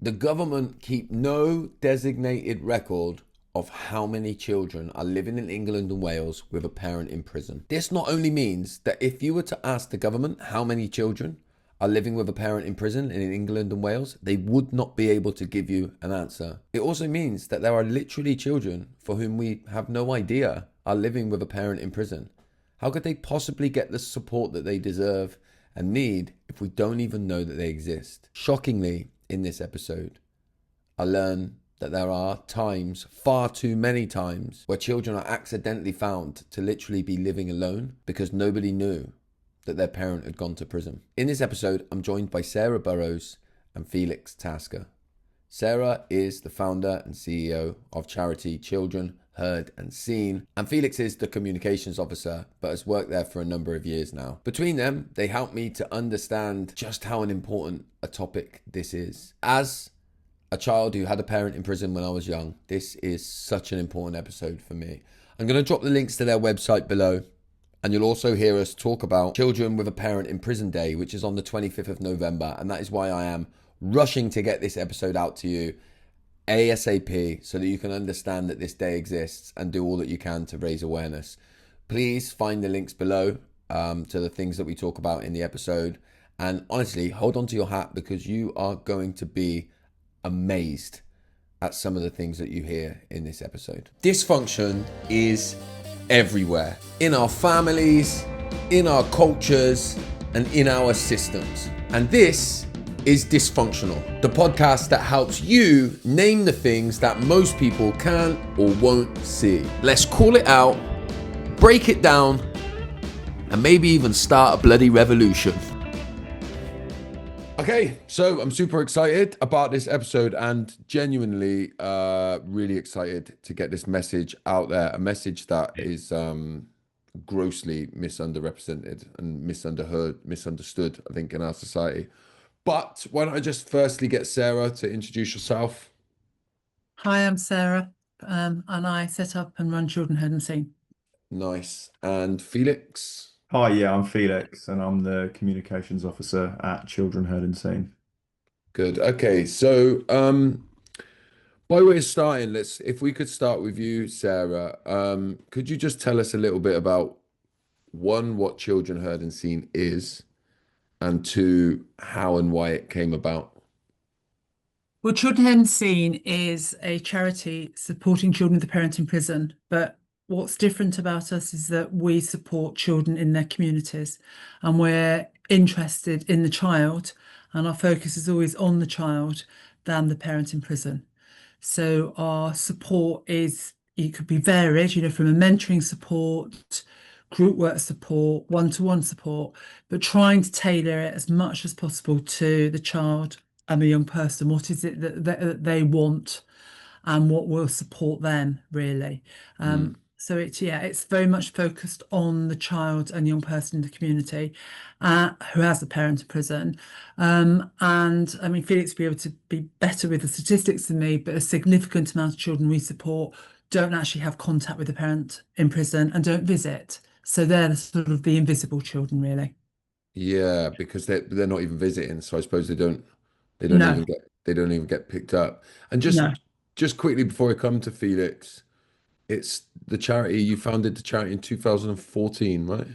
The government keep no designated record of how many children are living in England and Wales with a parent in prison. This not only means that if you were to ask the government how many children are living with a parent in prison in England and Wales, they would not be able to give you an answer. It also means that there are literally children for whom we have no idea are living with a parent in prison. How could they possibly get the support that they deserve and need if we don't even know that they exist? Shockingly, in this episode, I learn that there are times, far too many times, where children are accidentally found to literally be living alone because nobody knew that their parent had gone to prison. In this episode, I'm joined by Sarah Burrows and Felix Tasker. Sarah is the founder and CEO of charity Children Heard and Seen, and Felix is the communications officer, but has worked there for a number of years now. Between them, they help me to understand just how important a topic this is. As a child who had a parent in prison when I was young, this is such an important episode for me. I'm going to drop the links to their website below, and you'll also hear us talk about Children with a Parent in Prison Day, which is on the 25th of November, and that is why I am rushing to get this episode out to you ASAP so that you can understand that this day exists and do all that you can to raise awareness. Please find the links below to the things that we talk about in the episode. And honestly, hold on to your hat because you are going to be amazed at some of the things that you hear in this episode. Dysfunction is everywhere, in our families, in our cultures, and in our systems. And this is Dysfunctional, the podcast that helps you name the things that most people can't or won't see. Let's call it out, break it down, and maybe even start a bloody revolution. Okay, so I'm super excited about this episode and genuinely really excited to get this message out there, a message that is grossly misunderrepresented and misunderstood, I think, in our society. But why don't I just firstly get Sarah to introduce yourself? Hi, I'm Sarah, and I set up and run Children Heard and Seen. Nice. And Felix? Hi, yeah, I'm Felix, and I'm the communications officer at Children Heard and Seen. Good. Okay, so by way of starting, if we could start with you, Sarah, could you just tell us a little bit about one, what Children Heard and Seen is, and two, how and why it came about? Well, Children Heard and Seen is a charity supporting children with a parent in prison. But what's different about us is that we support children in their communities, and we're interested in the child, and our focus is always on the child than the parent in prison. So our support it could be varied, from a mentoring support, group work support, one-to-one support, but trying to tailor it as much as possible to the child and the young person. What is it that they want and what will support them, really? So it's very much focused on the child and young person in the community who has a parent in prison. And I mean, Felix will be able to be better with the statistics than me, but a significant amount of children we support don't actually have contact with the parent in prison and don't visit. So they're sort of the invisible children, really. Yeah, because they're not even visiting, so I suppose No, they don't even get picked up. And no. just quickly before I come to Felix, it's the charity you founded the charity in 2014, right?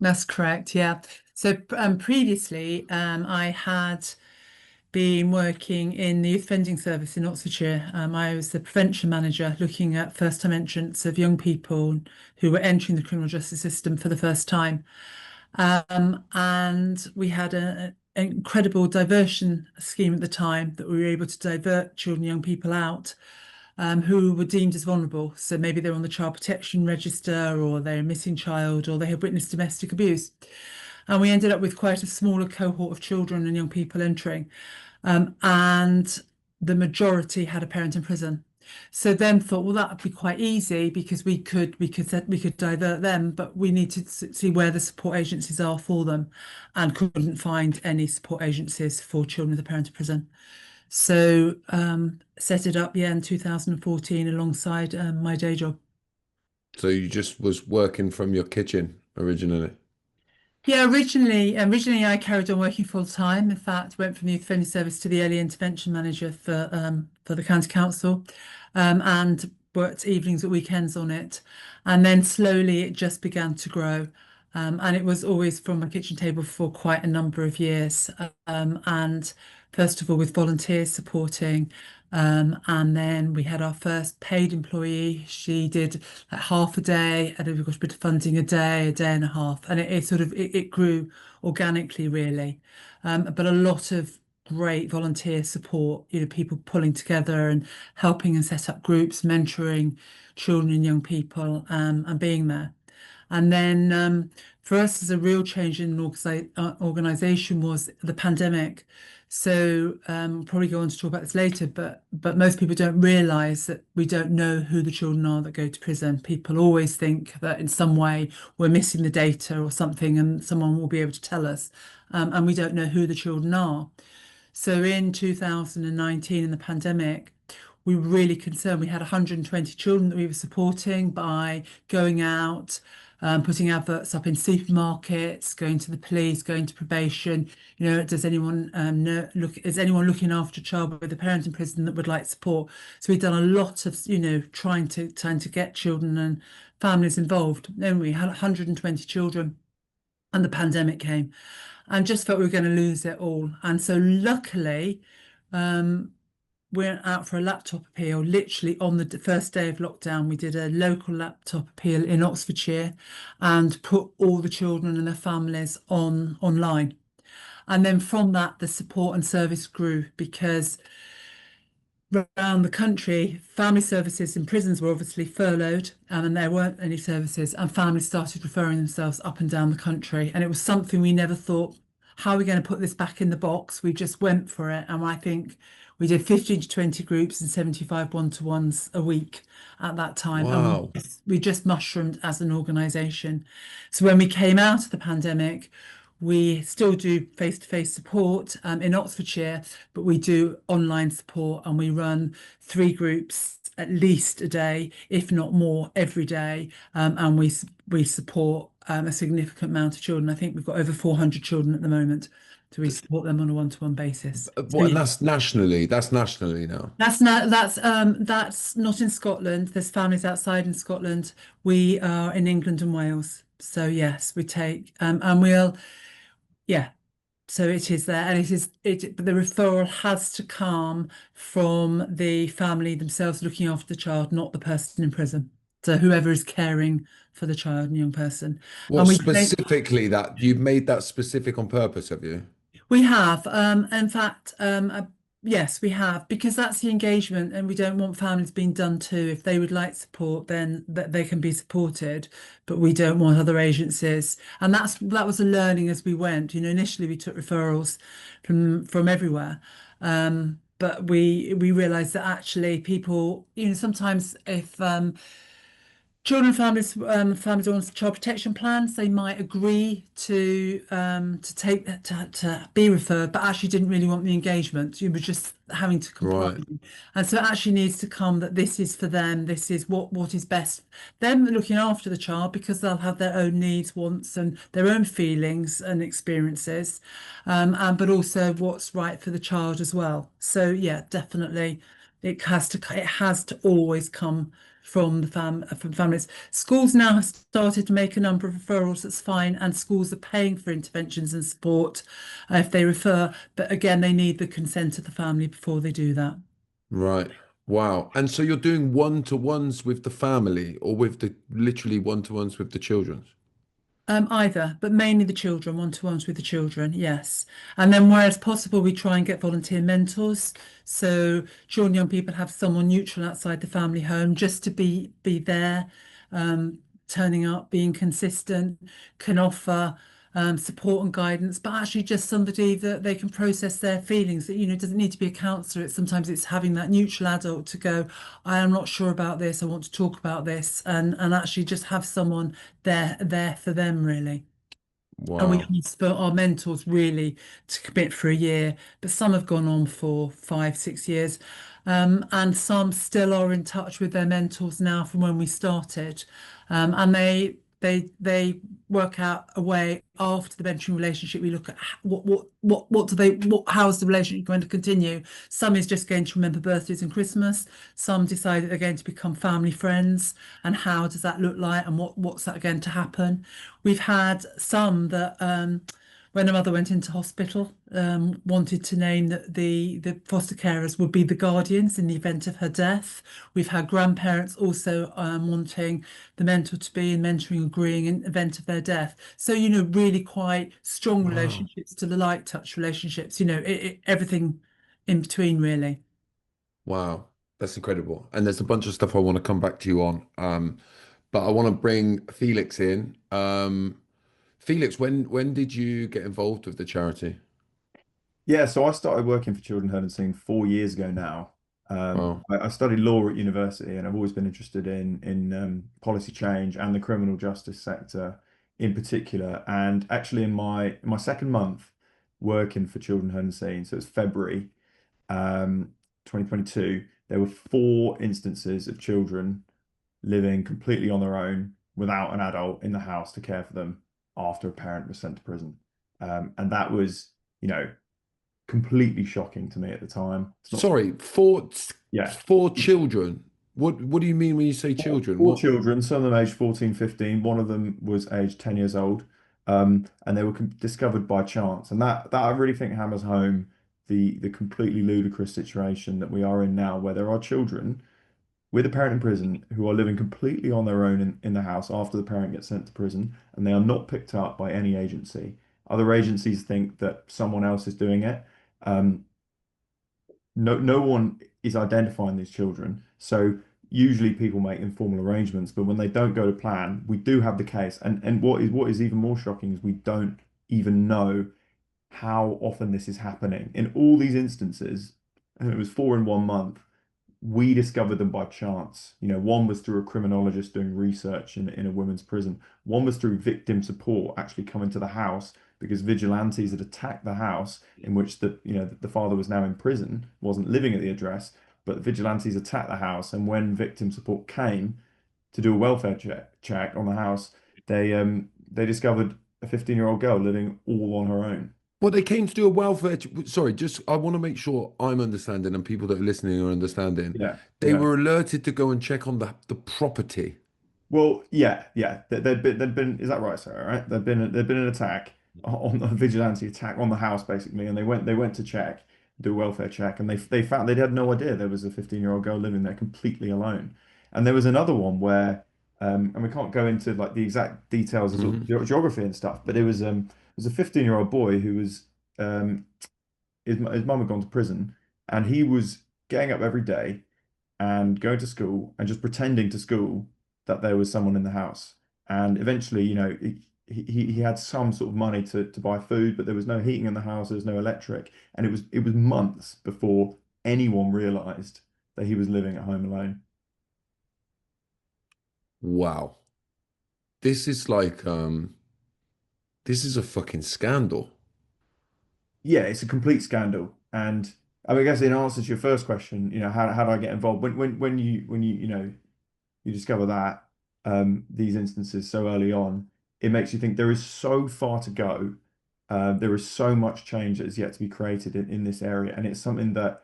That's correct, yeah. So previously, I had been working in the youth offending service in Oxfordshire. I was the prevention manager looking at first-time entrants of young people who were entering the criminal justice system for the first time. And we had an incredible diversion scheme at the time that we were able to divert children and young people out who were deemed as vulnerable. So maybe they're on the child protection register, or they're a missing child, or they have witnessed domestic abuse. And we ended up with quite a smaller cohort of children and young people entering. And the majority had a parent in prison. So then thought, well, that would be quite easy because we could divert them, but we need to see where the support agencies are for them, and couldn't find any support agencies for children with a parent in prison. So set it up, in 2014 alongside my day job. So you just was working from your kitchen originally. Yeah, originally I carried on working full time. In fact, went from the youth offending service to the early intervention manager for the county council, and worked evenings at weekends on it. And then slowly it just began to grow. And it was always from my kitchen table for quite a number of years. And first of all, with volunteers supporting. And then we had our first paid employee. She did like half a day, and then we got a bit of funding a day and a half, and it sort of it grew organically, really. But a lot of great volunteer support, people pulling together and helping and set up groups, mentoring children and young people, and being there. And then for us, as a real change in an organisation was the pandemic. So probably go on to talk about this later, but most people don't realise that we don't know who the children are that go to prison. People always think that in some way we're missing the data or something, and someone will be able to tell us, and we don't know who the children are. So in 2019, in the pandemic, we were really concerned. We had 120 children that we were supporting by going out, putting adverts up in supermarkets, going to the police, going to probation. Does anyone is anyone looking after a child with a parent in prison that would like support? So we've done a lot of, trying to get children and families involved. Then we had 120 children, and the pandemic came, and just felt we were going to lose it all. And so luckily, um, went out for a laptop appeal literally on the first day of lockdown. We did a local laptop appeal in Oxfordshire and put all the children and their families online. And then from that, the support and service grew, because around the country, family services in prisons were obviously furloughed, and there weren't any services, and families started referring themselves up and down the country. And it was something we never thought, how are we going to put this back in the box? We just went for it. And I think we did 15 to 20 groups and 75 one-to-ones a week at that time. And Wow. we just mushroomed as an organisation. So when we came out of the pandemic, we still do face-to-face support in Oxfordshire, but we do online support, and we run 3 groups at least a day, if not more, every day. And we support a significant amount of children. I think we've got over 400 children at the moment, so we support them on a one-to-one basis. So What, and yeah, that's nationally. That's nationally now. that's not in Scotland. There's families outside in Scotland. We are in England and Wales. So yes, we take and we'll yeah. So it is there, and but the referral has to come from the family themselves looking after the child, not the person in prison. So whoever is caring for the child and young person. What And we take specifically that you've made that specific on purpose, have you? We have, in fact, yes, we have, because that's the engagement, and we don't want families being done to. If they would like support, then that they can be supported, but we don't want other agencies. And that was a learning as we went. Initially we took referrals from everywhere, but we realised that actually people, sometimes if children and families on child protection plans, they might agree to be referred, but actually didn't really want the engagement. You were just having to comply, Right. and so it actually needs to come that this is for them. This is what is best. Them looking after the child, because they'll have their own needs, wants, and their own feelings and experiences, and but also what's right for the child as well. So yeah, definitely, it has to always come from families. Schools now have started to make a number of referrals. That's fine, and schools are paying for interventions and support if they refer. But again, they need the consent of the family before they do that. Right. Wow. And so you're doing one-to-ones with the family or with the literally one-to-ones with the children? Either, but mainly the children, one-to-ones with the children, yes. And then where it's possible, we try and get volunteer mentors. So children, young people have someone neutral outside the family home just to be there, turning up, being consistent, can offer support and guidance, but actually just somebody that they can process their feelings. That it doesn't need to be a counsellor. Sometimes it's having that neutral adult to go, I am not sure about this, I want to talk about this, and actually just have someone there for them, really. And we Wow. ask for our mentors really to commit for a year, but some have gone on for 5, 6 years. And some still are in touch with their mentors now from when we started. And they work out a way after the mentoring relationship. We look at what do how is the relationship going to continue. Some is just going to remember birthdays and Christmas. Some decide that they're going to become family friends, and how does that look like, and what's that going to happen. We've had some that when a mother went into hospital, wanted to name that the foster carers would be the guardians in the event of her death. We've had grandparents also wanting the mentor to be in mentoring, agreeing in the event of their death. So, really quite strong Wow. relationships to the light touch relationships, everything in between, really. Wow. That's incredible. And there's a bunch of stuff I want to come back to you on. But I want to bring Felix in. Felix, when did you get involved with the charity? Yeah, so I started working for Children Heard and Seen 4 years ago now. Wow. I studied law at university, and I've always been interested in policy change and the criminal justice sector in particular. And actually, in my second month working for Children Heard and Seen, so it's February 2022, there were 4 instances of children living completely on their own without an adult in the house to care for them after a parent was sent to prison. And that was, you know, completely shocking to me at the time. It's not, Sorry, four yeah, four children. What do you mean when you say children? four What? children, some of them aged 14, 15. One of them was aged 10 years old. And they were discovered by chance. And that I really think hammers home the completely ludicrous situation that we are in now, where there are children with a parent in prison who are living completely on their own in the house after the parent gets sent to prison, and they are not picked up by any agency. Other agencies think that someone else is doing it. Um, no one is identifying these children. So usually people make informal arrangements, but when they don't go to plan, we do have the case. And what is even more shocking is we don't even know how often this is happening. In all these instances, and it was 4 in 1 month, we discovered them by chance. One was through a criminologist doing research in a women's prison. One was through victim support actually coming to the house because vigilantes had attacked the house in which the father was now in prison, wasn't living at the address, but vigilantes attacked the house. And when victim support came to do a welfare check on the house, they discovered a 15-year-old girl living all on her own. Well, they came to do a welfare. Sorry, just I want to make sure I'm understanding and people that are listening are understanding. Yeah, They yeah. were alerted to go and check on the property. Well, yeah, yeah. There'd been. Is that right, Sarah? Right? There'd been an attack on a vigilante attack on the house, basically, and they went to check, do a welfare check, and they found they had no idea there was a 15-year-old girl living there completely alone. And there was another one where, and we can't go into like the exact details of, sort of Hmm. geography and stuff, but it was a 15-year-old boy who was his mum had gone to prison, and he was getting up every day and going to school and just pretending to school that there was someone in the house. And eventually, he had some sort of money to buy food, but there was no heating in the house, there was no electric, and it was months before anyone realized that he was living at home alone. Wow, this is like this is a fucking scandal. Yeah, it's a complete scandal. And I mean, I guess in answer to your first question, how do I get involved? When you discover that these instances so early on, it makes you think there is so far to go. There is so much change that is yet to be created in this area, and it's something that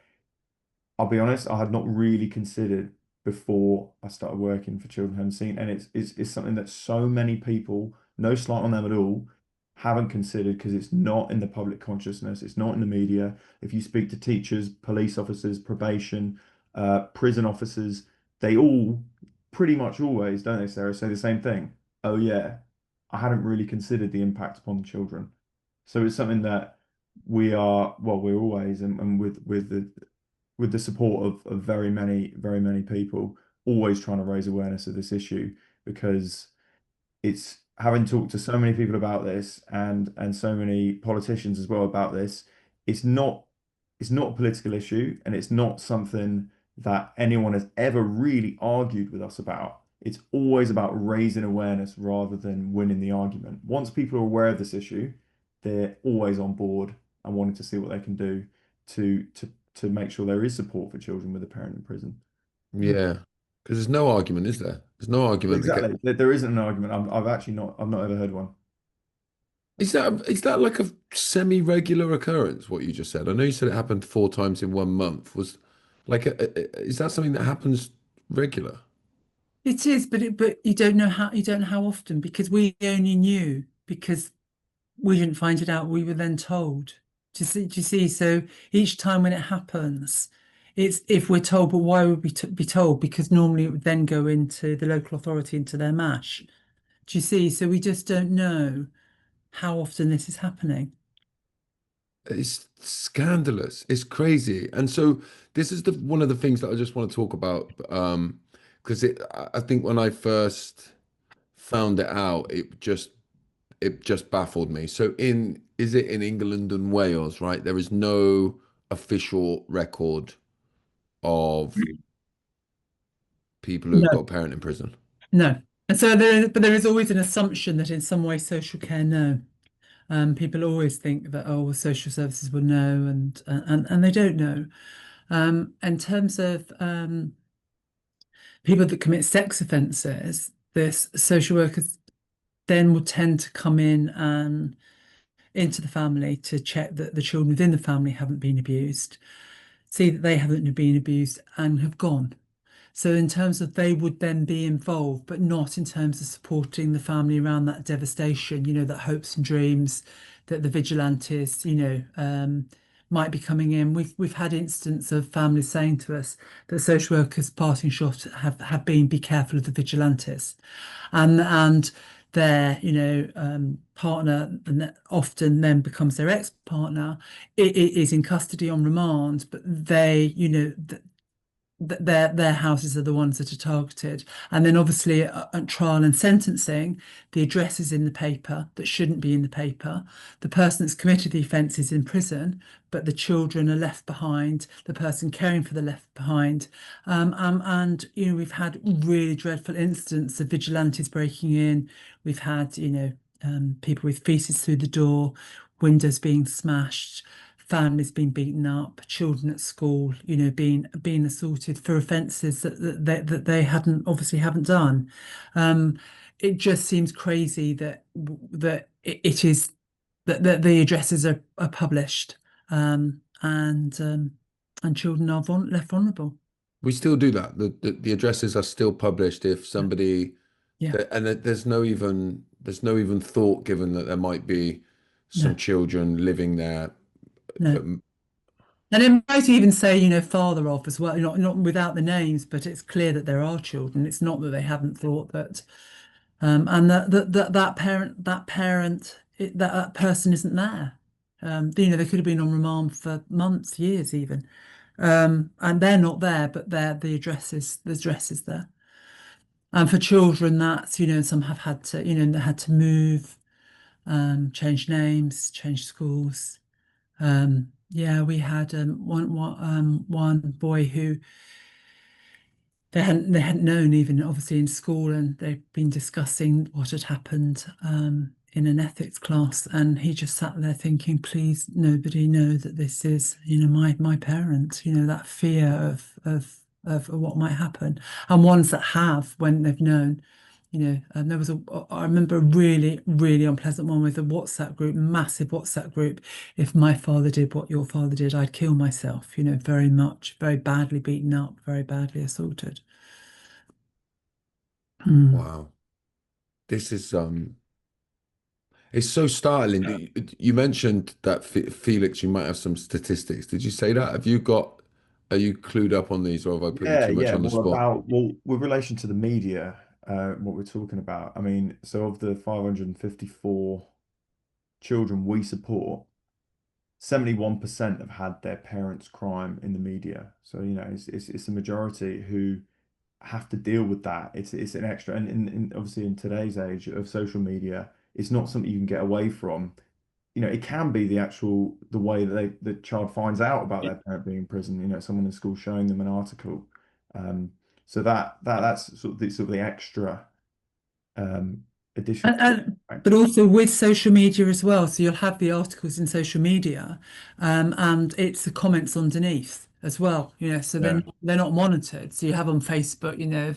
I'll be honest, I had not really considered before I started working for Children Home Scene, and it's something that so many people, no slight on them at all, haven't considered because it's not in the public consciousness, it's not in the media. If you speak to teachers, police officers, probation, prison officers, they all pretty much always, don't they, Sarah, say the same thing. Oh yeah, I hadn't really considered the impact upon the children. So it's something that we're always, and with the support of very many people, always trying to raise awareness of this issue because it's having talked to so many people about this and so many politicians as well about this, it's not it's not a political issue and it's not something that anyone has ever really argued with us about. It's always about raising awareness rather than winning the argument. Once people are aware of this issue, they're always on board and wanting to see what they can do to to to make sure there is support for children with a parent in prison. Yeah. Because there's no argument, is there? There's no argument against. Exactly. There isn't an argument. I've actually not. I've not ever heard one. Is that like a semi-regular occurrence, what you just said? I know you said it happened 4 times in 1 month. Was like is that something that happens regular? It is, but you don't know how often because we only knew because we didn't find it out. We were then told. Do you see? So each time when it happens, it's if we're told, but why would we t be told? Because normally it would then go into the local authority into their mash. Do you see? So we just don't know how often this is happening. It's scandalous. It's crazy. And so this is the one of the things that I just want to talk about, because I think when I first found it out, it just baffled me. So is it in England and Wales, right? There is no official record of people who've got No, a parent in prison. no. And so but there is always an assumption that in some way social care know. People always think that oh, well, social services will know, and they don't know. In terms of people that commit sex offences, this social workers then will tend to come in and into the family to check that the children within the family haven't been abused, see that they haven't been abused, and have gone. So in terms of they would then be involved, but not in terms of supporting the family around that devastation, that hopes and dreams that the vigilantes, might be coming in. We've had instances of families saying to us that social workers parting shot have been be careful of the vigilantes. And their partner and that often then becomes their ex-partner it is in custody on remand, but they their houses are the ones that are targeted. And then obviously at trial and sentencing, the address is in the paper that shouldn't be in the paper. The person that's committed the offence is in prison, but the children are left behind, the person caring for the left behind. And we've had really dreadful incidents of vigilantes breaking in. We've had, people with feces through the door, windows being smashed, families being beaten up, children at school, being assaulted for offences that they hadn't obviously haven't done. It just seems crazy that it is that the addresses are published, and children are left vulnerable. We still do that. The addresses are still published if Yeah, somebody yeah, and there's no even thought given that there might be some no, children living there. no. Um, And it might even say, father of as well, not without the names, but it's clear that there are children. It's not that they haven't thought that. And that person isn't there. They could have been on remand for months, years even. And they're not there, but the address is there. And for children, that's, some have had to, they had to move, change names, change schools. Yeah, we had one boy who they hadn't known even obviously in school, and they've been discussing what had happened in an ethics class, and he just sat there thinking, please nobody know that this is my parents, that fear of what might happen. And ones that have, when they've known, and there was I remember a really, really unpleasant one with a WhatsApp group, massive WhatsApp group. If my father did what your father did, I'd kill myself, very much, very badly beaten up, very badly assaulted. Mm. wow, this is it's so startling. You mentioned that Felix, you might have some statistics. Did you say that? Are you clued up on these, or have I put you Yeah, too much yeah. on the spot? With relation to the media, what we're talking about. I mean, so of the 554 children we support, 71% have had their parents' crime in the media. So, it's a majority who have to deal with that. It's an extra, and obviously in today's age of social media, it's not something you can get away from. It can be the way that the child finds out about their parent being in prison. Someone in school showing them an article. Um, so that's sort of the extra addition And, to it, and right? but also with social media as well. So you'll have the articles in social media, and it's the comments underneath. as well, so Yeah. they're not monitored. So you have on Facebook, you know,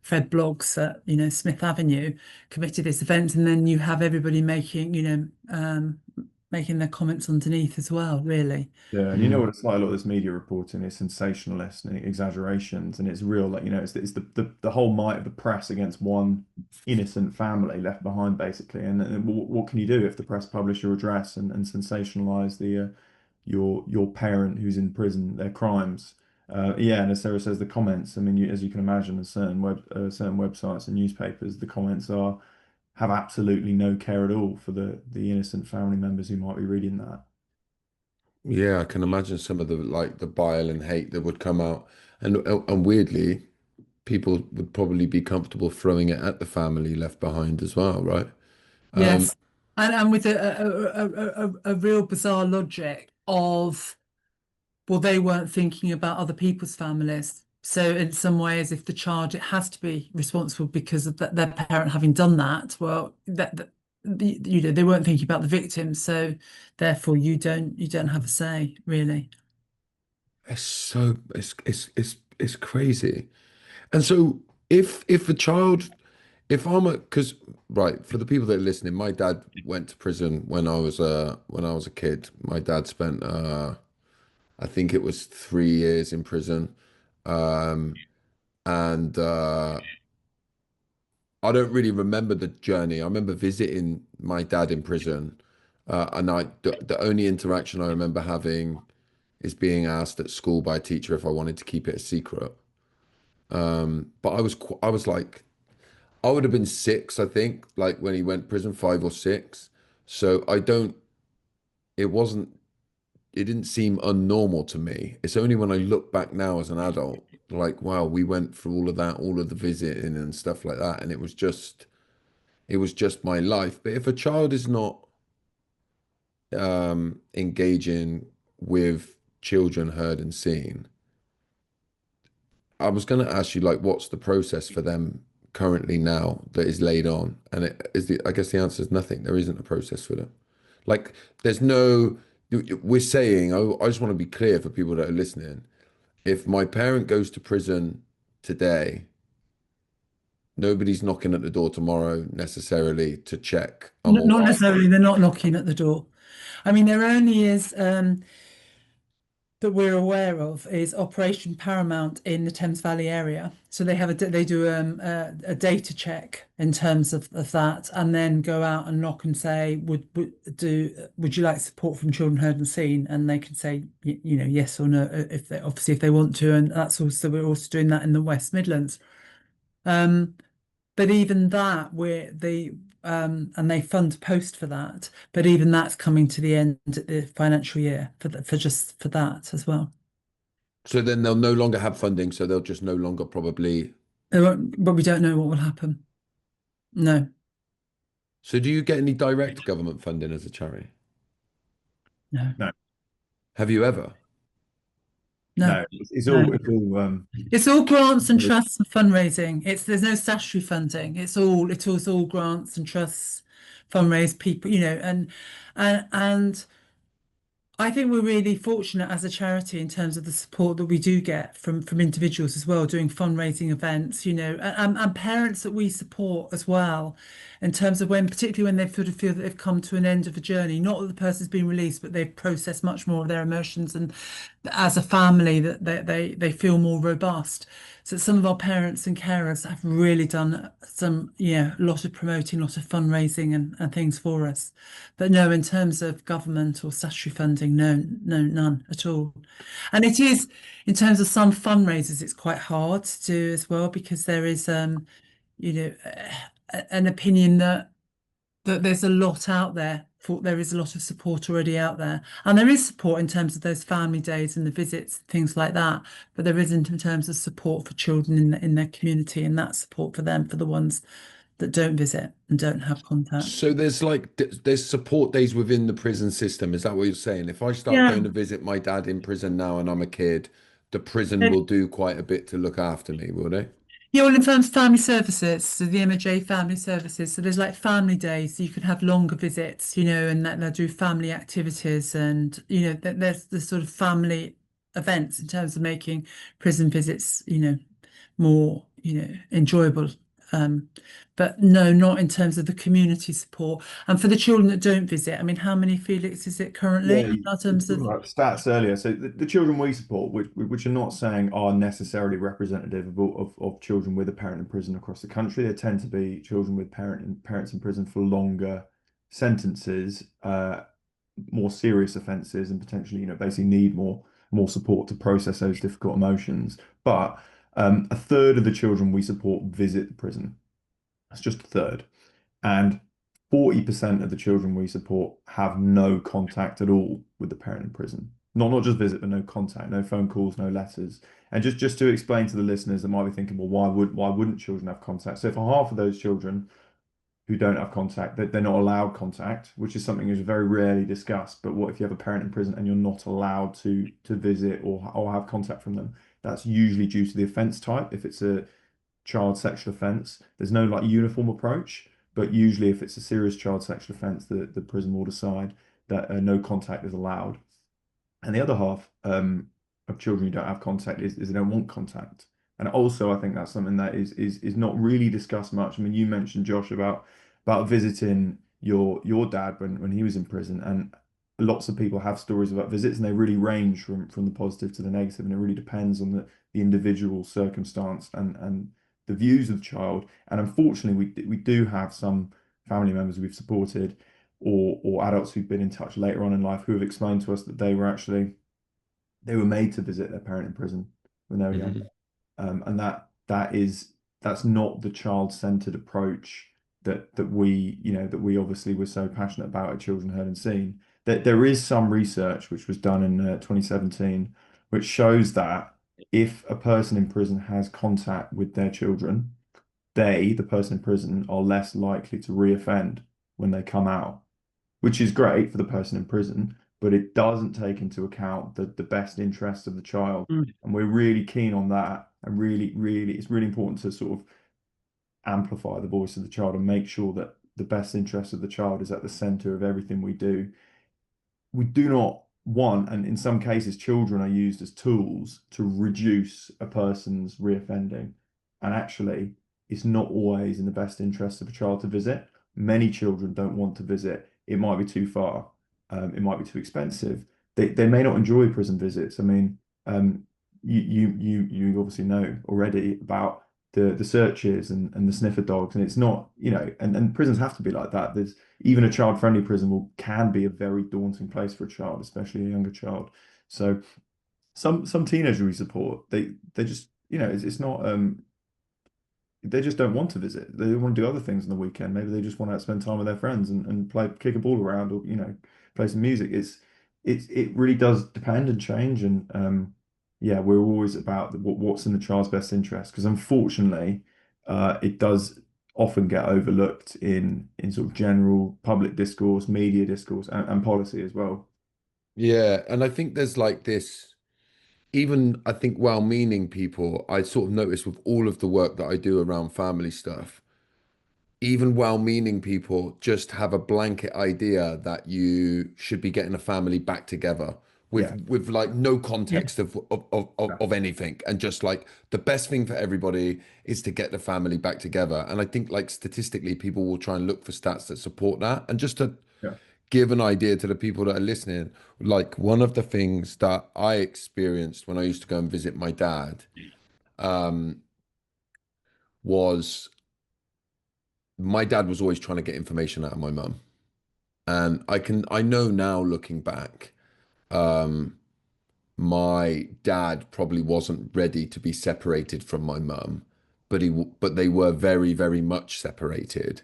Fred blogs that, Smith Avenue committed this event, and then you have everybody making their comments underneath as well, really. Yeah, and you know Mm. what it's like, a lot of this media reporting is sensationalist and exaggerations, and it's real, like, it's the whole might of the press against one innocent family left behind, basically. And what can you do if the press publish your address and sensationalize your parent who's in prison, their crimes? Yeah, and as Sarah says, the comments, I mean, as you can imagine, there's certain websites and newspapers, the comments have absolutely no care at all for the innocent family members who might be reading that. Yeah, I can imagine some of the the bile and hate that would come out, and weirdly, people would probably be comfortable throwing it at the family left behind as well, right? Um, Yes, and with a real bizarre logic of, well, they weren't thinking about other people's families. So in some ways, if the child, it has to be responsible because of their parent having done that. Well, they weren't thinking about the victims, so therefore you don't have a say, really. it's so it's crazy. And so if a child, if I'm a, because right, for the people that are listening, my dad went to prison when I was a kid. My dad spent I think it was 3 years in prison. Um, and I don't really remember the journey. I remember visiting my dad in prison, and the only interaction I remember having is being asked at school by a teacher if I wanted to keep it a secret. But I was like, I would have been 6, I think, like when he went to prison, 5 or 6. So I don't. It wasn't. It didn't seem unnormal to me. It's only when I look back now as an adult, like, wow, we went through all of that, all of the visiting and stuff like that, and it was just my life. But if a child is not engaging with children heard and seen, I was going to ask you, like, what's the process for them currently now that is laid on? And I guess the answer is nothing. There isn't a process for them. Like, there's no, we're saying, I just want to be clear for people that are listening. If my parent goes to prison today, nobody's knocking at the door tomorrow necessarily to check I'm all Not right. necessarily, they're not knocking at the door. I mean, there only is that we're aware of is Operation Paramount in the Thames Valley area. So they do a data check in terms of that, and then go out and knock and say, would you like support from children heard and seen? And they can say, yes or no, if they obviously if they want to. And that's also, we're also doing that in the West Midlands. Um, but even that, and they fund post for that. But even that's coming to the end of the financial year for just for that as well. So then they'll no longer have funding, so they'll just no longer probably. But we don't know what will happen. No, So do you get any direct government funding as a charity? no, No, Have you ever? no, no, it's no. all it's all It's all grants and trusts and fundraising. There's no statutory funding. It's all grants and trusts, fundraise people, and I think we're really fortunate as a charity in terms of the support that we do get from individuals as well, doing fundraising events, and parents that we support as well, in terms of particularly when they sort of feel that they've come to an end of a journey, not that the person's been released, but they've processed much more of their emotions, and as a family that they feel more robust. So some of our parents and carers have really done some, a lot of promoting, a lot of fundraising and things for us. But no, in terms of government or statutory funding, no, no, none at all. And it is, in terms of some fundraisers, it's quite hard to do as well, because there is, you know, an opinion that there's a lot out there. There is a lot of support already out there, and there is support in terms of those family days and the visits, things like that. But there isn't in terms of support for children in their community, and that support for them, for the ones that don't visit and don't have contact. So there's there's support days within the prison system. Is that what you're saying? If I start Yeah. going to visit my dad in prison now and I'm a kid, the prison will do quite a bit to look after me, will they? Yeah, well, in terms of family services, so the MOJ family services, so there's like family days, so you can have longer visits, and that they'll do family activities and, there's the sort of family events in terms of making prison visits, more, enjoyable. Um, but no, not in terms of the community support. And for the children that don't visit, I mean, how many, Felix, is it currently Yeah, in you terms talked of? about stats earlier. So the children we support, which are not saying are necessarily representative of children with a parent in prison across the country, they tend to be children with parents in prison for longer sentences, more serious offences, and potentially, basically need more support to process those difficult emotions. But a third of the children we support visit the prison. That's just a third. And 40% of the children we support have no contact at all with the parent in prison. Not just visit, but no contact, no phone calls, no letters. And just to explain to the listeners that might be thinking, well, why wouldn't children have contact? So for half of those children who don't have contact, they're not allowed contact, which is something that's very rarely discussed. But what if you have a parent in prison and you're not allowed to visit or have contact from them? That's usually due to the offence type. If it's a child sexual offence. There's no like uniform approach, but usually if it's a serious child sexual offence, the prison will decide that no contact is allowed. And the other half of children who don't have contact is they don't want contact. And also, I think that's something that is not really discussed much. I mean, you mentioned Josh about visiting your dad when he was in prison, and lots of people have stories about visits, and they really range from the positive to the negative, and it really depends on the individual circumstance and the views of the child. And unfortunately, we do have some family members we've supported or adults who've been in touch later on in life who have explained to us that they were made to visit their parent in prison when they were young. Mhm. And that's not the child-centered approach that we obviously were so passionate about at Children Heard and Seen. That there is some research which was done in 2017, which shows that if a person in prison has contact with their children, the person in prison, are less likely to reoffend when they come out, which is great for the person in prison, but it doesn't take into account the best interests of the child. Mm. And we're really keen on that. And it's really important to sort of amplify the voice of the child and make sure that the best interest of the child is at the center of everything we do. We do not want, and in some cases, children are used as tools to reduce a person's reoffending. And actually, it's not always in the best interest of a child to visit. Many children don't want to visit. It might be too far. It might be too expensive. They may not enjoy prison visits. I mean, you obviously know already about the searches and the sniffer dogs, and it's not, and prisons have to be like that. There's even a child-friendly prison can be a very daunting place for a child, especially a younger child. So some teenagers we support, they just, it's not they just don't want to visit. They want to do other things on the weekend. Maybe they just want to spend time with their friends and kick a ball around, or play some music. It really does depend and change. And yeah, we're always about what's in the child's best interest, because unfortunately, it does often get overlooked in sort of general public discourse, media discourse, and policy as well. Yeah, and I think there's like this, even I think well-meaning people, I sort of notice with all of the work that I do around family stuff, even well-meaning people just have a blanket idea that you should be getting a family back together Yeah. with like no Yeah. context of anything, and just like the best thing for everybody is to get the family back together. And I think like statistically people will try and look for stats that support that. And just to Yeah. give an idea to the people that are listening, like one of the things that I experienced when I used to go and visit my dad was my dad was always trying to get information out of my mum. And I know now looking back, um, my dad probably wasn't ready to be separated from my mum, but they were very, very much separated.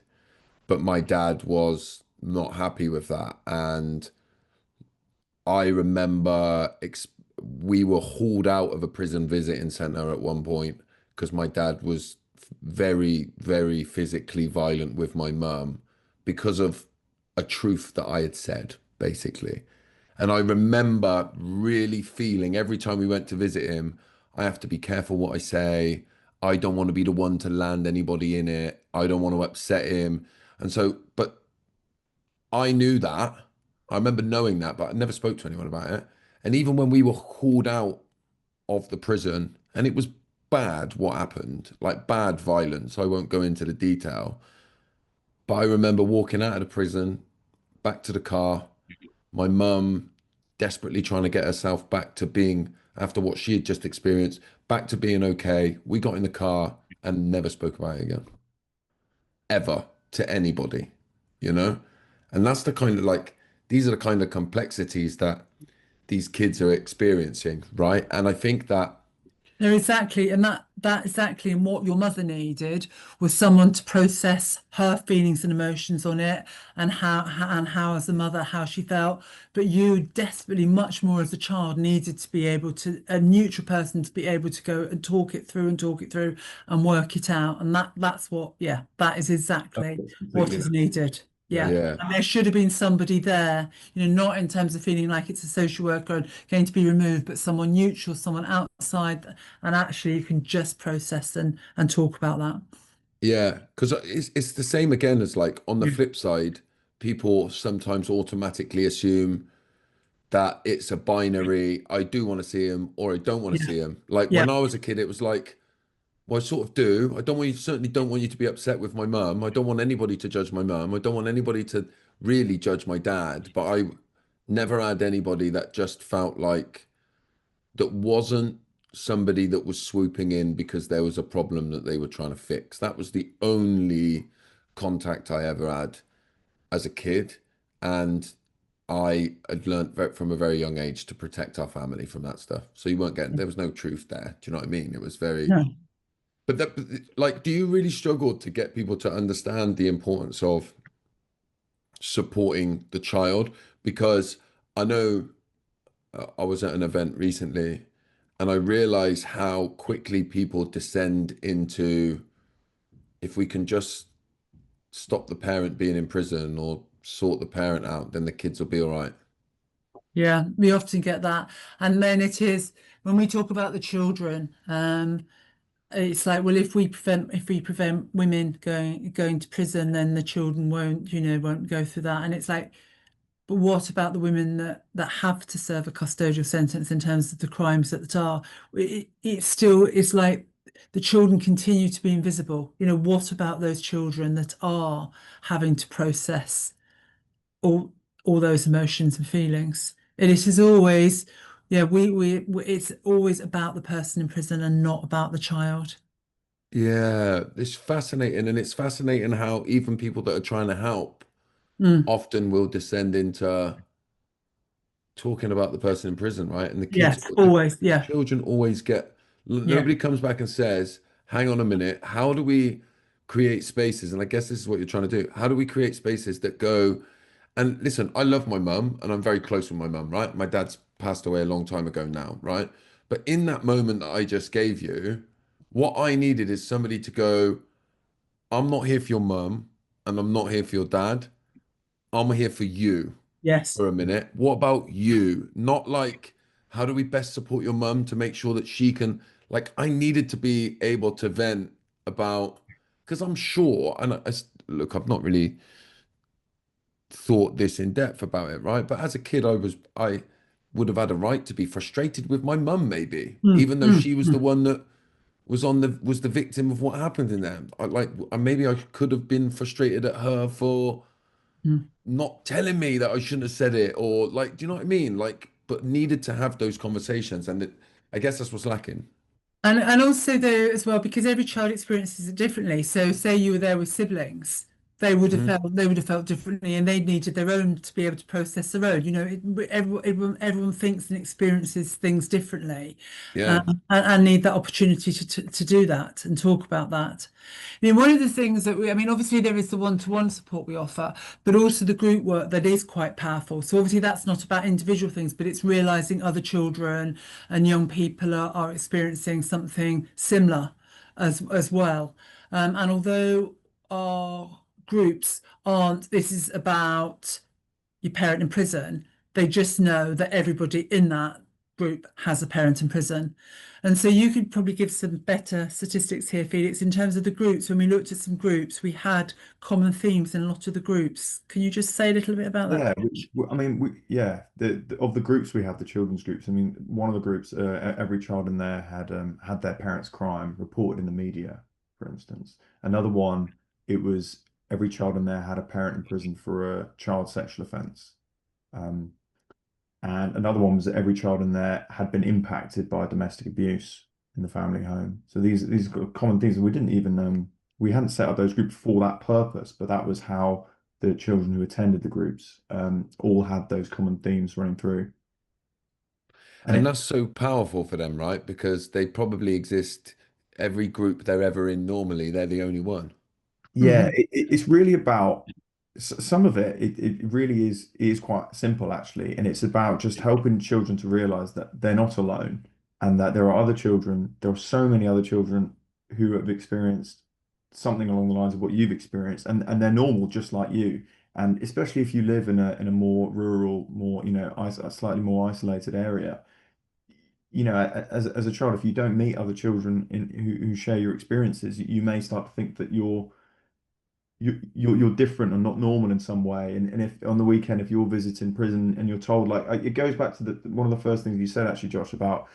But my dad was not happy with that. And I remember we were hauled out of a prison visiting center at one point because my dad was very, very physically violent with my mum because of a truth that I had said, basically. And I remember really feeling every time we went to visit him, I have to be careful what I say. I don't want to be the one to land anybody in it. I don't want to upset him. And so, but I knew that. I remember knowing that, but I never spoke to anyone about it. And even when we were called out of the prison, and it was bad what happened, like bad violence. I won't go into the detail, but I remember walking out of the prison, back to the car, my mum desperately trying to get herself back to being, after what she had just experienced, back to being okay. We got in the car and never spoke about it again, ever, to anybody, you know? And that's the kind of like, these are the kind of complexities that these kids are experiencing, right? And I think that, No, exactly, and that exactly, and what your mother needed was someone to process her feelings and emotions on it, and how as a mother how she felt. But you desperately, much more as a child, needed to be able to a neutral person to be able to go and talk it through and work it out. And that's what, yeah, that is exactly what Completely. is needed. Yeah. yeah, And there should have been somebody there, not in terms of feeling like it's a social worker going to be removed, but someone neutral, someone outside, and actually you can just process and talk about that. yeah, because it's the same again as like on the Yeah. flip side, people sometimes automatically assume that it's a binary, I do want to see him or I don't want to Yeah. see him. Like Yeah. when I was a kid, it was like, well, I sort of do. I don't want you, certainly don't want you to be upset with my mum. I don't want anybody to judge my mum. I don't want anybody to really judge my dad. But I never had anybody that just felt like that wasn't somebody that was swooping in because there was a problem that they were trying to fix. That was the only contact I ever had as a kid. And I had learned from a very young age to protect our family from that stuff. So you weren't getting, there was no truth there. Do you know what I mean? It was very, No. but that, like, do you really struggle to get people to understand the importance of supporting the child? Because I know I was at an event recently and I realized how quickly people descend into if we can just stop the parent being in prison or sort the parent out, then the kids will be all right. Yeah, we often get that. And then it is when we talk about the children, it's like, well, if we prevent women going to prison, then the children won't go through that. And it's like, but what about the women that have to serve a custodial sentence in terms of the crimes that are? It still is like the children continue to be invisible. What about those children that are having to process all all those emotions and feelings? And it is always, yeah, it's always about the person in prison and not about the child. Yeah, it's fascinating. And it's fascinating how even people that are trying to help Mm, often will descend into talking about the person in prison, right? And the kids, yes, always. the Yeah, children always get, yeah, nobody comes back and says, hang on a minute, how do we create spaces? And I guess this is what you're trying to do. How do we create spaces that go, and listen, I love my mum and I'm very close with my mum, right? My dad's passed away a long time ago now, right? But in that moment that I just gave you, what I needed is somebody to go, I'm not here for your mum and I'm not here for your dad. I'm here for you yes. for a minute. What about you? Not like, how do we best support your mum to make sure that she can, like, I needed to be able to vent about, because I'm sure, and look, I've not really thought this in depth about it, right? But as a kid, I would have had a right to be frustrated with my mum, maybe, Mm, even though mm, she was the mm, one that was the victim of what happened in there. Maybe I could have been frustrated at her for mm. not telling me that I shouldn't have said it, or like, do you know what I mean? Like, but needed to have those conversations, and I guess that's what's lacking. And also though as well, because every child experiences it differently. So say you were there with siblings, Hmm. they would have felt differently, and they needed their own to be able to process their own. Everyone thinks and experiences things differently, Yeah, and need that opportunity to do that and talk about that. I mean, one of the things I mean, obviously there is the one-to-one support we offer, but also the group work that is quite powerful. So obviously that's not about individual things, but it's realizing other children and young people are experiencing something similar as well. And although our groups aren't, this is about your parent in prison, they just know that everybody in that group has a parent in prison. And so you could probably give some better statistics here, Felix, in terms of the groups. When we looked at some groups, we had common themes in a lot of the groups. Can you just say a little bit about that? Yeah, I mean, yeah, of the groups we have, the children's groups. I mean, one of the groups, every child in there had their parents' crime reported in the media, for instance. Another one, it was every child in there had a parent in prison for a child sexual offence. Um, and another one was that every child in there had been impacted by domestic abuse in the family home. So these are common things, and we hadn't set up those groups for that purpose, but that was how the children who attended the groups all had those common themes running through. And And it, that's so powerful for them, right? Because they probably exist every group they're ever in normally, they're the only one. yeah, it's really about some of it. It really is quite simple actually, and it's about just helping children to realize that they're not alone, and that there are other children. There are so many other children who have experienced something along the lines of what you've experienced, and they're normal just like you. And especially if you live in a more rural, more a slightly more isolated area, as a child, if you don't meet other children who share your experiences, you may start to think that you're different or not normal in some way. And if on the weekend, if you're visiting prison and you're told, like, it goes back to one of the first things you said actually, Josh, about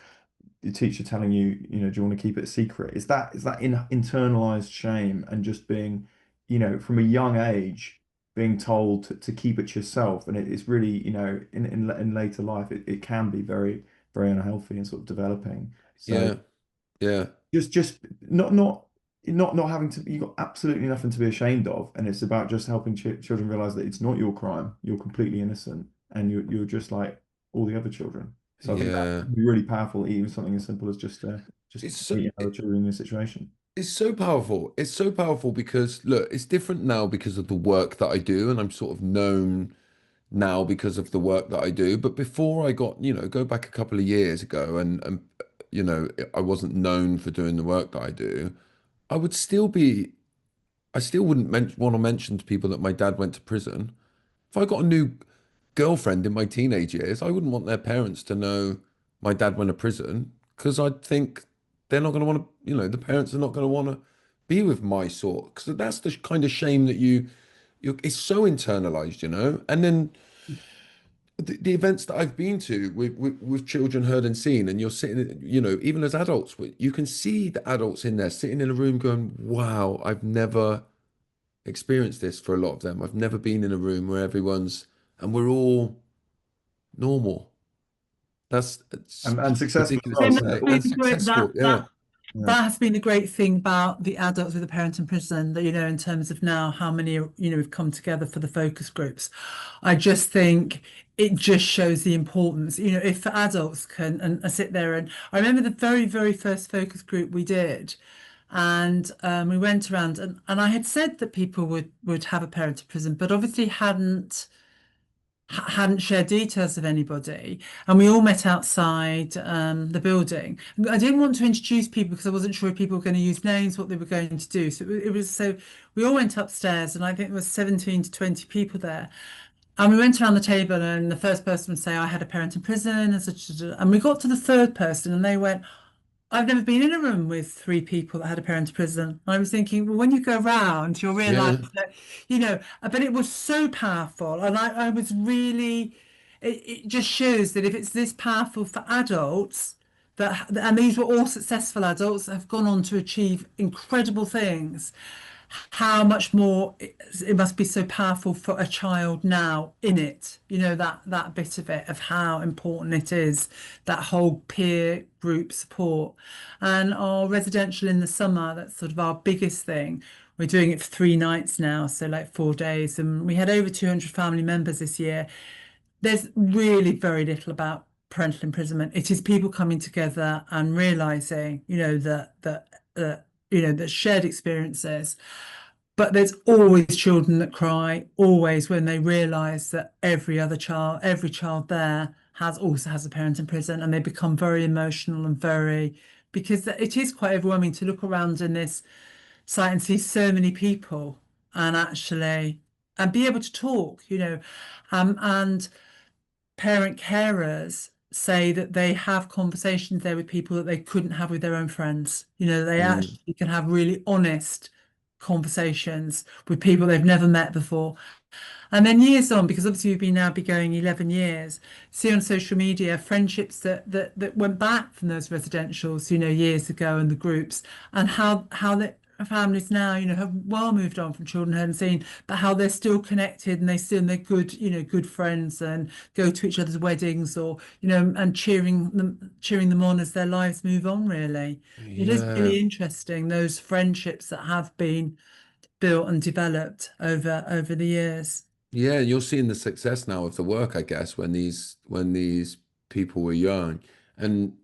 your teacher telling you, do you want to keep it a secret? Is that internalized shame and just being, from a young age, being told to keep it to yourself. And it's really, in later life, it can be very, very unhealthy and sort of developing. So Yeah, yeah, just not having to, you've got absolutely nothing to be ashamed of, and it's about just helping children realize that it's not your crime, you're completely innocent, and you're just like all the other children. So I think that yeah. can be really powerful, even something as simple as just It's so meeting other children in this situation. it's so powerful. It's so powerful because look, it's different now because of the work that I do, and I'm sort of known now because of the work that I do. But before I got, go back a couple of years ago, and I wasn't known for doing the work that I do. I would still be, I still wouldn't want to mention to people that my dad went to prison. If I got a new girlfriend in my teenage years, I wouldn't want their parents to know my dad went to prison because I'd think they're not going to want to, the parents are not going to want to be with my sort because that's the kind of shame that it's so internalized, And then the events that I've been to with children heard and seen, and you're sitting, even as adults, you can see the adults in there sitting in a room going, wow, I've never experienced this for a lot of them. I've never been in a room where and we're all normal. That's it's And successful as ridiculous well, to And isn't say. it? that's And been great, successful, yeah. Yeah. that has been a great thing about the adults with a parent in prison, that, in terms of now how many, have come together for the focus groups. I just think it just shows the importance, if adults can and sit there. And I remember the very, very first focus group we did. And we went around, and I had said that people would have a parent in prison, but obviously hadn't shared details of anybody, and we all met outside the building. I didn't want to introduce people because I wasn't sure if people were going to use names, what they were going to do. So so we all went upstairs, and I think there was 17 to 20 people there. And we went around the table, and the first person would say, I had a parent in prison, and such, and we got to the third person, and they went, I've never been in a room with three people that had a parent in prison. And I was thinking, well, when you go round, you'll realize Yeah. that, but it was so powerful. And I was really, it just shows that if it's this powerful for adults, and these were all successful adults that have gone on to achieve incredible things, how much more it must be so powerful for a child now in it, that bit of it, of how important it is, that whole peer group support. And our residential in the summer, that's sort of our biggest thing. We're doing it for 3 nights now, so like 4 days, and we had over 200 family members this year. There's really very little about parental imprisonment. It is people coming together and realizing, that shared experiences. But there's always children that cry, always, when they realise that every child there also has a parent in prison, and they become very emotional and because it is quite overwhelming to look around in this site and see so many people and be able to talk, and parent carers say that they have conversations there with people that they couldn't have with their own friends. They Mm. actually can have really honest conversations with people they've never met before. And then years on, because obviously we've been now be going 11 years, see on social media friendships that went back from those residentials, years ago, and the groups, and how the families now, have well moved on from children home scene, but how they're still connected and they're good, good friends, and go to each other's weddings, or and cheering them on as their lives move on, really. It is Yeah. really interesting, those friendships that have been built and developed over the years. Yeah, you're seeing the success now of the work, I guess, when these people were young. And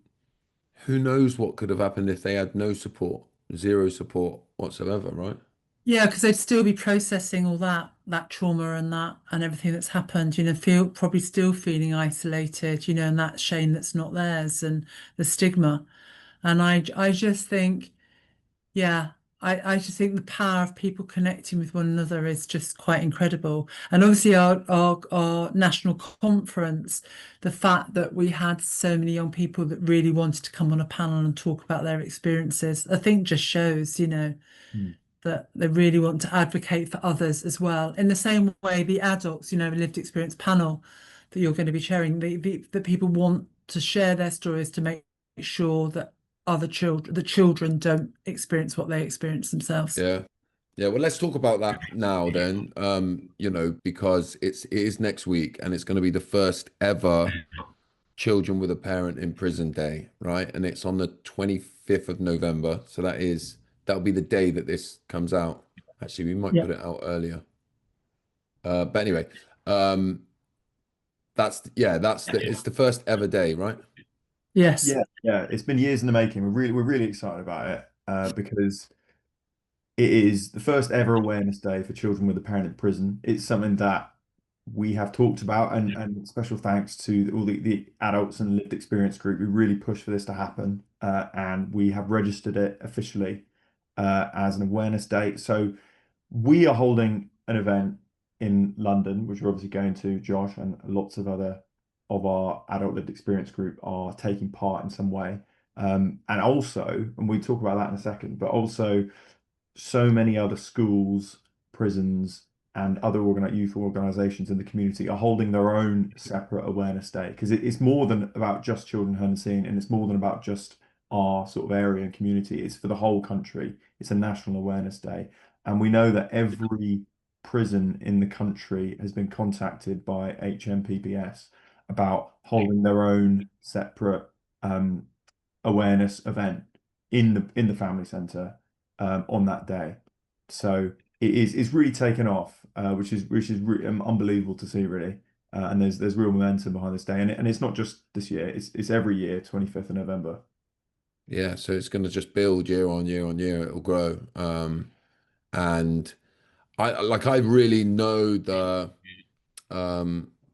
who knows what could have happened if they had no support, zero support whatsoever, right? Yeah, because they'd still be processing all that trauma and everything that's happened, probably still feeling isolated, and that shame that's not theirs, and the stigma. And I just think, yeah, I just think the power of people connecting with one another is just quite incredible. And obviously our national conference, the fact that we had so many young people that really wanted to come on a panel and talk about their experiences, I think just shows, Mm. that they really want to advocate for others as well. In the same way, the adults, lived experience panel that you're going to be sharing, that people want to share their stories to make sure that the children don't experience what they experience themselves. Yeah. Yeah, well, let's talk about that now then. Because it is next week and it's going to be the first ever Children with a Parent in Prison Day, right? And it's on the 25th of November. So that'll be the day that this comes out. Actually, we might Yeah. put it out earlier. But anyway, um, it's the first ever day, right? Yes. Yeah, yeah, it's been years in the making. We're really excited about it because it is the first ever awareness day for children with a parent in prison. It's something that we have talked about, and special thanks to all the adults and lived experience group who really pushed for this to happen. And we have registered it officially as an awareness day. So we are holding an event in London, which we're obviously going to, Josh, and lots of other of our adult lived experience group are taking part in some way. And also, and we talk about that in a second, but also so many other schools, prisons, and other youth organizations in the community are holding their own separate awareness day because it's more than about just children home scene, and it's more than about just our sort of area and community. It's for the whole country. It's a national awareness day. And we know that every prison in the country has been contacted by HMPPS about holding their own separate um, awareness event in the family centre on that day. So it's really taken off, which is unbelievable to see, really. And there's real momentum behind this day, and it's not just this year; it's every year, 25th of November. Yeah, so it's going to just build year on year on year. It'll grow. And I really know the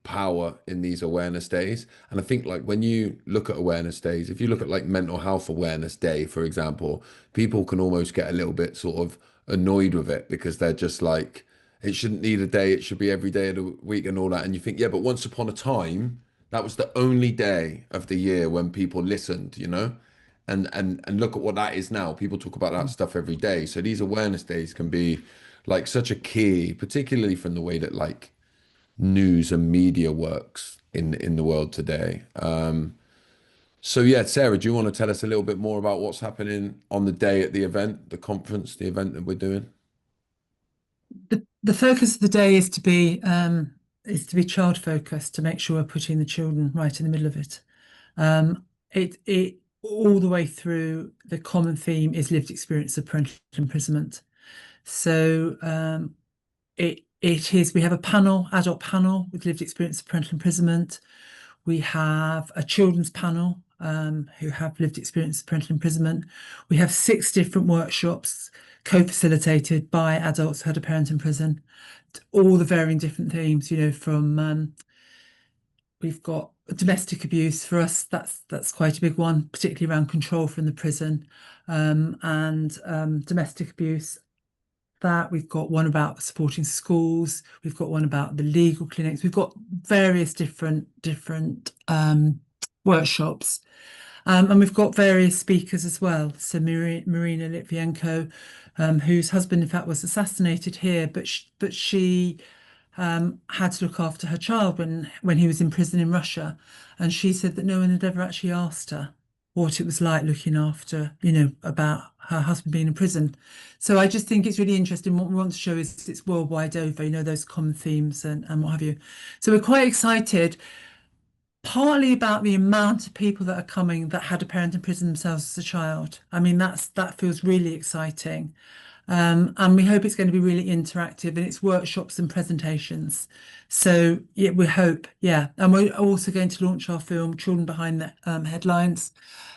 power in these awareness days. And I think like when you look at awareness days, if you look at like mental health awareness day, for example, people can almost get a little bit sort of annoyed with it because they're just like, it shouldn't need a day, it should be every day of the week and all that. And you think, yeah, but once upon a time, that was the only day of the year when people listened, you know? And look at what that is now. People talk about that stuff every day. So these awareness days can be like such a key, particularly from the way that like news and media works in the world today. So yeah, Sarah, do you want to tell us a little bit more about what's happening on the day at the event, the conference, the event that we're doing? The focus of the day is to be child focused, to make sure we're putting the children right in the middle of it. It all the way through, the common theme is lived experience of parental imprisonment. So we have a adult panel with lived experience of parental imprisonment. We have a children's panel who have lived experience of parental imprisonment. We have 6 different workshops co-facilitated by adults who had a parent in prison, all the varying different themes, from we've got domestic abuse for us. That's quite a big one, particularly around control from the prison, and domestic abuse. That we've got one about supporting schools. We've got one about the legal clinics. We've got various different workshops. And we've got various speakers as well. So Marina Litvienko, whose husband, in fact, was assassinated here, but she had to look after her child when he was in prison in Russia. And she said that no one had ever actually asked her what it was like looking after, about her husband being in prison. So I just think it's really interesting. What we want to show is it's worldwide over, those common themes and what have you. So we're quite excited, partly about the amount of people that are coming that had a parent in prison themselves as a child. I mean, that feels really exciting. And we hope it's going to be really interactive, and it's workshops and presentations. So yeah, we hope, yeah. And we're also going to launch our film, Children Behind the Headlines,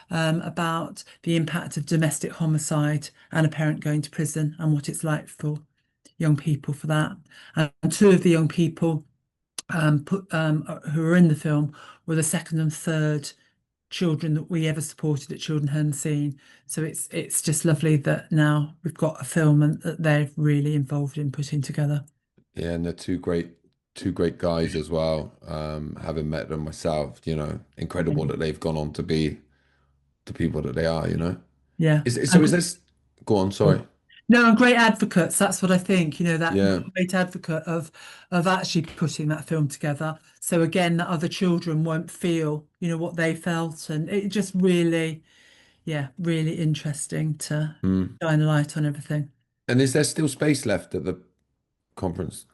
about the impact of domestic homicide and a parent going to prison and what it's like for young people for that. And two of the young people who are in the film were the second and third children that we ever supported at Children Hadn't Seen. So it's just lovely that now we've got a film and that they're really involved in putting together. Yeah, and they're two great guys as well. Having met them myself, incredible that they've gone on to be the people that they are, Yeah. Is this, go on, sorry. No, and great advocates. That's what I think, that Yeah. great advocate of actually putting that film together. So again, that other children won't feel, what they felt. And it just really, yeah, really interesting to Mm. shine a light on everything. And is there still space left at the conference?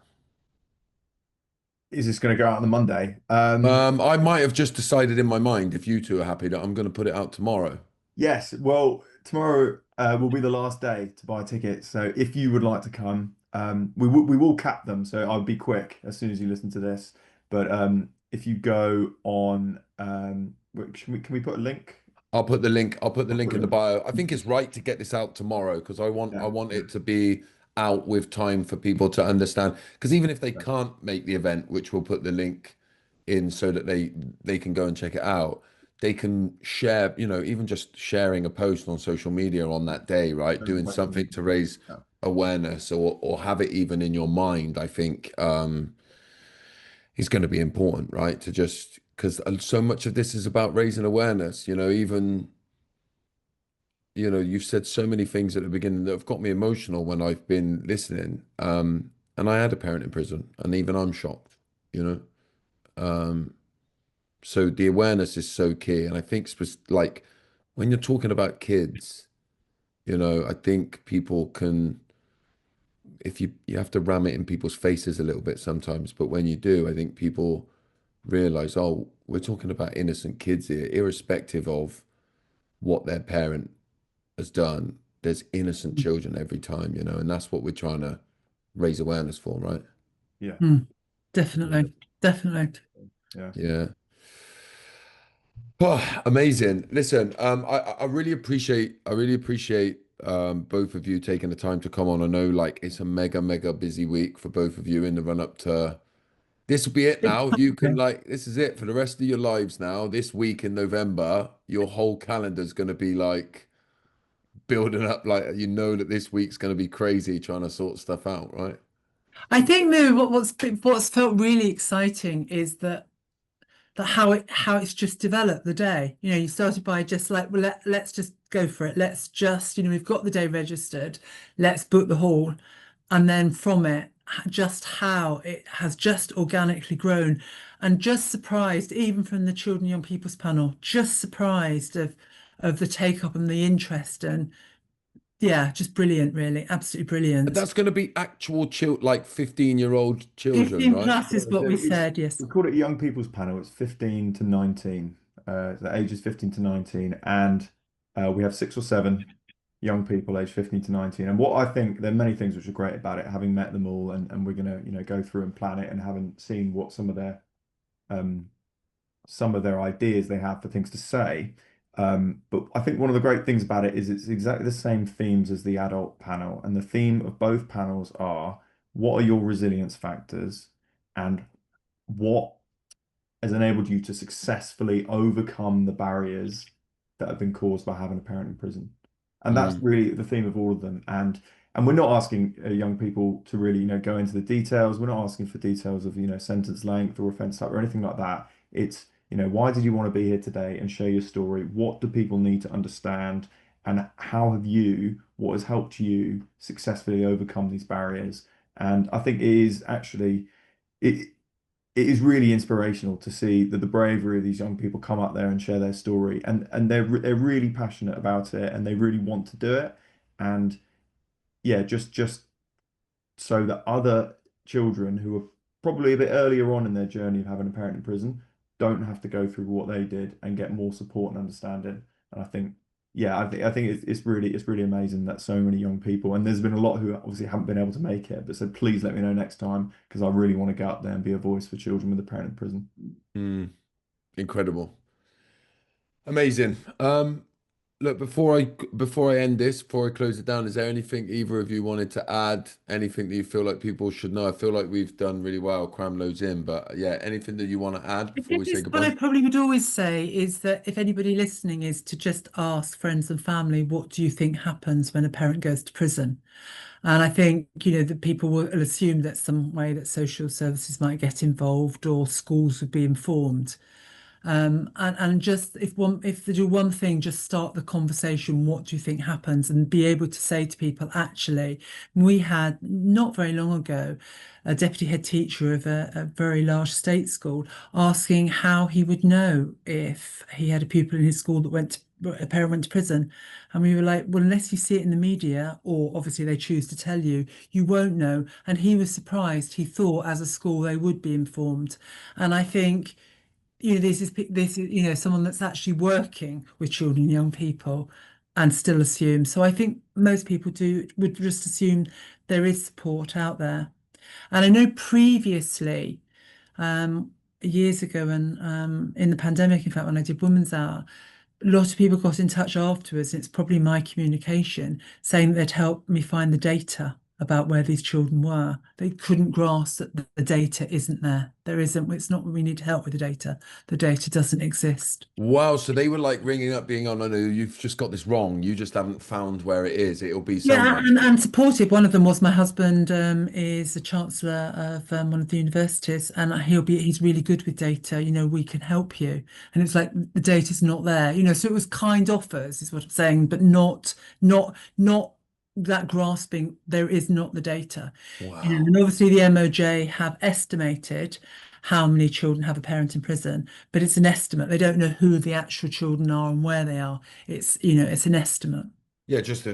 Is this going to go out on the Monday? I might have just decided in my mind, if you two are happy, that I'm going to put it out tomorrow. Yes. Well, tomorrow will be the last day to buy tickets. So if you would like to come, we will cap them. So I'll be quick as soon as you listen to this. But if you go on, can we put a link? I'll put the link. I'll put the I'll link put in the it. bio. I think it's right to get this out tomorrow because I Yeah. want it to be out with time for people to understand. Because even if they can't make the event, which we'll put the link in so that they can go and check it out, they can share. Even just sharing a post on social media on that day, right? Don't Doing question something it. to raise Yeah. awareness or have it even in your mind. I think is going to be important, right? To just because so much of this is about raising awareness. Even you've said so many things at the beginning that have got me emotional when I've been listening. And I had a parent in prison, and even I'm shocked, you know. Um, so the awareness is so key. And I think like when you're talking about kids, I think people can, if you have to ram it in people's faces a little bit sometimes, but when you do, I think people realize, oh, we're talking about innocent kids here, irrespective of what their parent has done. There's innocent children every time, and that's what we're trying to raise awareness for, right? Yeah. Mm, Yeah. definitely, definitely. Yeah. Yeah. Oh, amazing. Listen, I really appreciate both of you taking the time to come on. I know like it's a mega, mega busy week for both of you in the run up to this will be it now. You can like this is it for the rest of your lives now. This week in November, your whole calendar's gonna be like building up like that this week's going to be crazy trying to sort stuff out, right? I think though what's felt really exciting is that how it's just developed the day. You started by just like, well, let's just go for it. Let's just, we've got the day registered. Let's book the hall. And then from it, just how it has just organically grown, and just surprised, even from the Children and Young People's panel, just surprised of the take up and the interest. And yeah, just brilliant, really. Absolutely But brilliant. that's going to be actual like 15-year-old children, 15 right? plus is Yeah, what so we said, yes. we called it Young People's Panel. It's 15 to 19, the ages 15 to 19, and we have 6 or 7 young people aged 15 to 19. And what I think there are many things which are great about it, having met them all, and we're gonna go through and plan it, and having seen what um, some of their ideas they have for things to say. But I think one of the great things about it is it's exactly the same themes as the adult panel. And the theme of both panels are what are your resilience factors and what has enabled you to successfully overcome the barriers that have been caused by having a parent in prison. And that's Mm, really the theme of all of them. And we're not asking young people to really, go into the details. We're not asking for details of, sentence length or offense type or anything like that. It's You know, why did you want to be here today and share your story? What do people need to understand? And how have you, what has helped you successfully overcome these barriers? And I think it is actually, it, it is really inspirational to see that the bravery of these young people come up there and share their story, and they're really passionate about it, and they really want to do it. And yeah, just so that other children who are probably a bit earlier on in their journey of having a parent in prison don't have to go through what they did and get more support and understanding. And I think, yeah, I think it's really amazing that so many young people, and there's been a lot who obviously haven't been able to make it, but said, please let me know next time because I really want to go up there and be a voice for children with a parent in prison. Mm, incredible. Amazing. Look, before I end this, before I close it down, is there anything either of you wanted to add? Anything that you feel like people should know? I feel like we've done really well, cram loads in, but yeah, anything that you want to add I before we say guess what I goodbye? probably would always say is that if anybody listening is to just ask friends and family, what do you think happens when a parent goes to prison? And I think, that people will assume that some way that social services might get involved or schools would be informed. And just if they do one thing, just start the conversation. What do you think happens? And be able to say to people, actually, we had not very long ago a deputy head teacher of a very large state school asking how he would know if he had a pupil in his school that a parent went to prison. And we were like, well, unless you see it in the media, or obviously they choose to tell you, you won't know. And he was surprised. He thought as a school they would be informed. And I think this is someone that's actually working with children and young people and still assume. So I think most people would just assume there is support out there. And I know previously, years ago, and in the pandemic, in fact, when I did Women's Hour, a lot of people got in touch afterwards, and it's probably my communication saying that they'd help me find the data about where these children were. They couldn't grasp that the data isn't there. There isn't, it's not that we need help with the data. The data doesn't exist. Wow, so they were like ringing up, being, oh no, no, you've just got this wrong. You just haven't found where it is. It'll be Yeah, somewhere. and supportive. One of them was my husband, is the chancellor of one of the universities, and he's really good with data. We can help you. And it's like the data's not there. So it was kind offers, is what I'm saying, but not that grasping. There is not the data. Wow. And obviously the MOJ have estimated how many children have a parent in prison, but it's an estimate. They don't know who the actual children are and where they are. It's an estimate. Yeah, just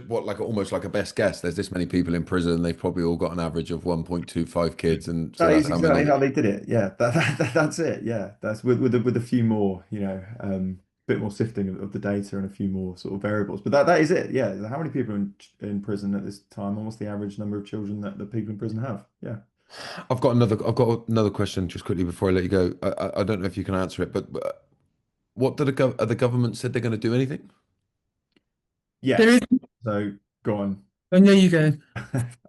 what, like almost like a best guess. There's this many people in prison. They've probably all got an average of 1.25 kids, and so That that's is how exactly many. how they did it. Yeah, that's it. Yeah, that's with a few more, bit more sifting of the data and a few more sort of variables. But that is it. Yeah, how many people are in prison at this time? And what's the average number of children that the people in prison have? Yeah. I've got another question just quickly before I let you go. I don't know if you can answer it, but what did the government said they're going to do anything? There is. Yes. So go on. And there you go.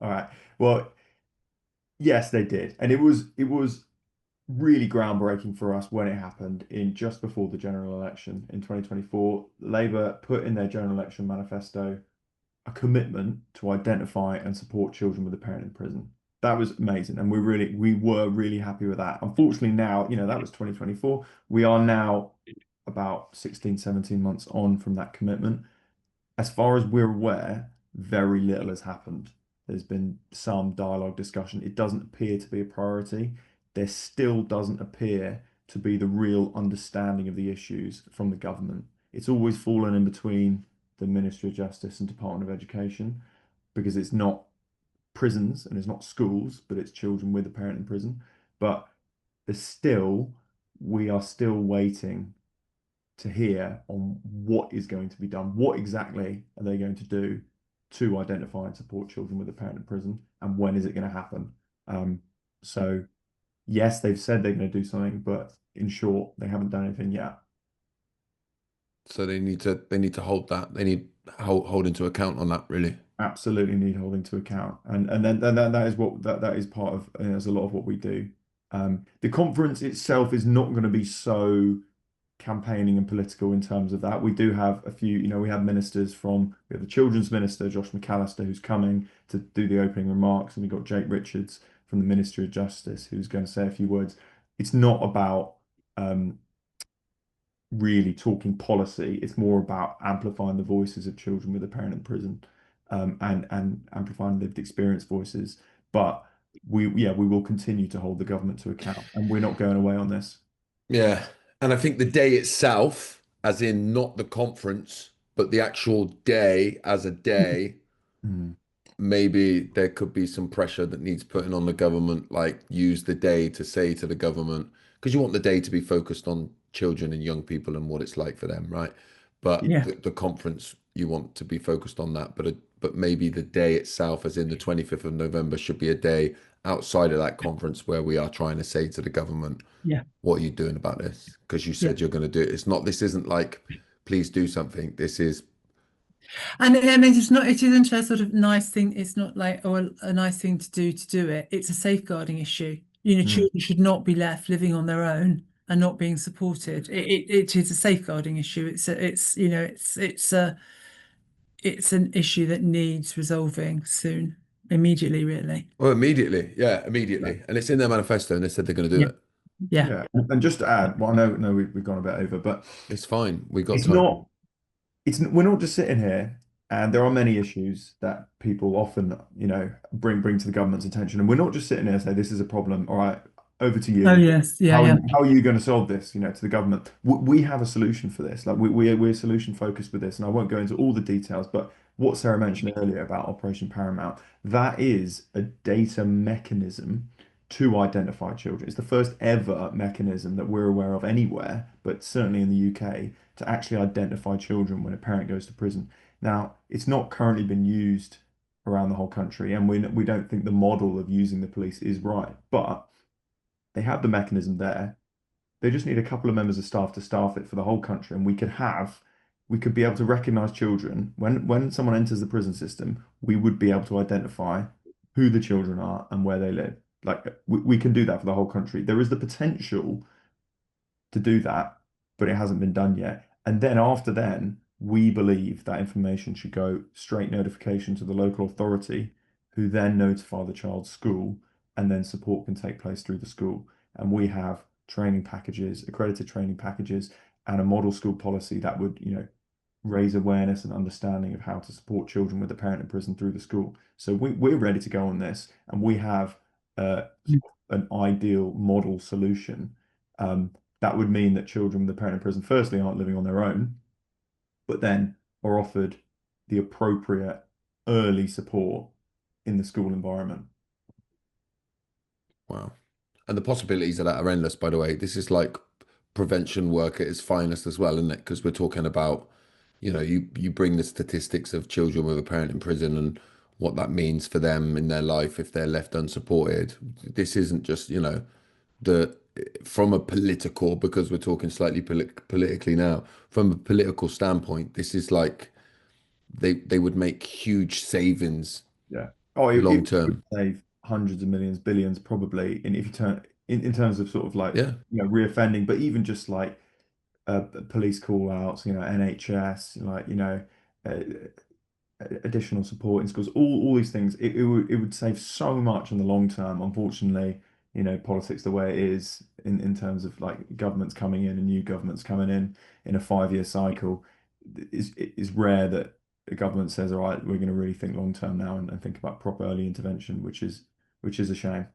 All right. Well, yes, they did, and it was really groundbreaking for us when it happened in just before the general election in 2024. Labour put in their general election manifesto a commitment to identify and support children with a parent in prison. That was amazing, and we were really happy with that. Unfortunately, now, that was 2024. We are now about 16, 17 months on from that commitment. As far as we're aware, very little has happened. There's been some dialogue discussion. It doesn't appear to be a priority. There still doesn't appear to be the real understanding of the issues from the government. It's always fallen in between the Ministry of Justice and Department of Education because it's not prisons and it's not schools, but it's children with a parent in prison. But there's still, we are still waiting to hear on what is going to be done. What exactly are they going to do to identify and support children with a parent in prison, and when is it going to happen? So yes, they've said they're going to do something, but in short, they haven't done anything yet. So they need to hold that. They need hold into account on that, really. Absolutely need holding to account, and then that is what that is part of. There's a lot of what we do. The conference itself is not going to be so campaigning and political in terms of that. We do have a few, we have ministers we have the children's minister, Josh McAllister, who's coming to do the opening remarks, and we've got Jake Richards from the Ministry of Justice, who's going to say a few words. It's not about really talking policy. It's more about amplifying the voices of children with a parent in prison, and amplifying lived experience voices. But we will continue to hold the government to account, and we're not going away on this. Yeah. And I think the day itself, as in not the conference, but the actual day as a day, Mm. maybe there could be some pressure that needs putting on the government, like use the day to say to the government, because you want the day to be focused on children and young people and what it's like for them, right? But Yeah. the conference, you want to be focused on that. But maybe the day itself, as in the 25th of November, should be a day outside of that conference where we are trying to say to the government, Yeah. what are you doing about this? Because you Yeah. said you're going to do it. This isn't like, please do something. This is, And I mean, it isn't a sort of nice thing. It's not like, oh, a nice thing to do it. It's a safeguarding issue. Mm. Children should not be left living on their own and not being supported. It is a safeguarding issue. It's an issue that needs resolving soon, immediately, really. well, immediately. Yeah, immediately. And it's in their manifesto and they said they're going to do Yeah. it. Yeah. Yeah, and just to add, well, I know we've gone a bit over, but It's fine. We got it's time. not. We're not just sitting here, and there are many issues that people often, bring to the government's attention, and we're not just sitting here and say this is a problem. All right, over to you. Oh, yes. Yeah. How Yeah. how are you going to solve this? To the government. We have a solution for this. Like we're solution focused with this, and I won't go into all the details, but what Sarah mentioned earlier about Operation Paramount, that is a data mechanism to identify children. It's the first ever mechanism that we're aware of anywhere, but certainly in the UK, to actually identify children when a parent goes to prison. Now, it's not currently been used around the whole country, and we don't think the model of using the police is right, but they have the mechanism there. They just need a couple of members of staff to staff it for the whole country, and we could be able to recognize children when someone enters the prison system. We would be able to identify who the children are and where they live. Like we can do that for the whole country. There is the potential to do that, but it hasn't been done yet. And then after then, we believe that information should go straight notification to the local authority, who then notify the child's school, and then support can take place through the school. And we have training packages, accredited training packages, and a model school policy that would, raise awareness and understanding of how to support children with a parent in prison through the school. So we're ready to go on this, and we have an ideal model solution. That would mean that children with a parent in prison, firstly, aren't living on their own, but then are offered the appropriate early support in the school environment. Wow. And the possibilities of that are endless, by the way. This is like prevention work at its finest as well, isn't it? Because we're talking about, you bring the statistics of children with a parent in prison and what that means for them in their life if they're left unsupported. This isn't just, from a political, because we're talking slightly politically now, from a political standpoint, this is like they would make huge savings. Yeah. Oh, long it term would save hundreds of millions, billions probably. And if you turn in terms of sort of like, Yeah. reoffending, but even just like police call outs, NHS, like, additional support in schools, all these things, it would save so much in the long term. Unfortunately, politics the way it is in terms of like governments coming in and new governments coming in a 5-year cycle, is rare that the government says, all right, we're going to really think long term now and think about proper early intervention, which is a shame.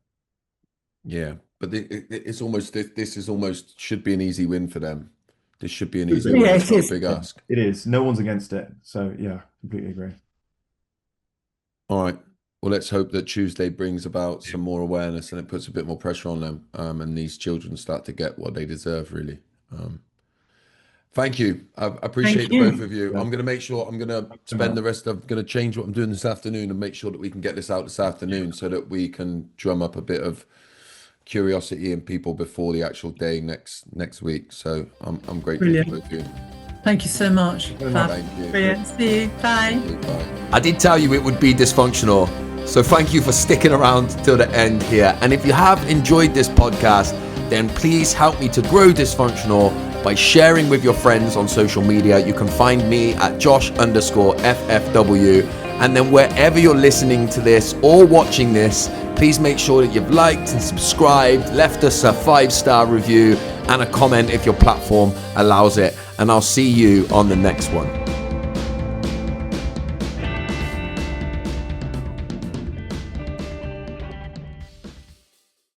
Yeah, but it's almost, this is almost should be an easy win for them. This should be an easy Yeah, win. it It's not a is. big ask. It is. No one's against it. So yeah, completely agree. All right. Well, let's hope that Tuesday brings about some more awareness and it puts a bit more pressure on them, and these children start to get what they deserve, really. Thank you. I appreciate the both of you. Yeah. I'm going to make sure I'm going to spend the rest of, going to change what I'm doing this afternoon and make sure that we can get this out this afternoon so that we can drum up a bit of curiosity in people before the actual day next week. So I'm grateful Brilliant. for both of you. Thank you so much. Thank you. Brilliant. See you. Bye. Bye. I did tell you it would be dysfunctional, so thank you for sticking around till the end here. And if you have enjoyed this podcast, then please help me to grow Dysfunctional by sharing with your friends on social media. You can find me at Josh_FFW. And then wherever you're listening to this or watching this, Please make sure that you've liked and subscribed, left us a 5-star review and a comment if your platform allows it. And I'll see you on the next one.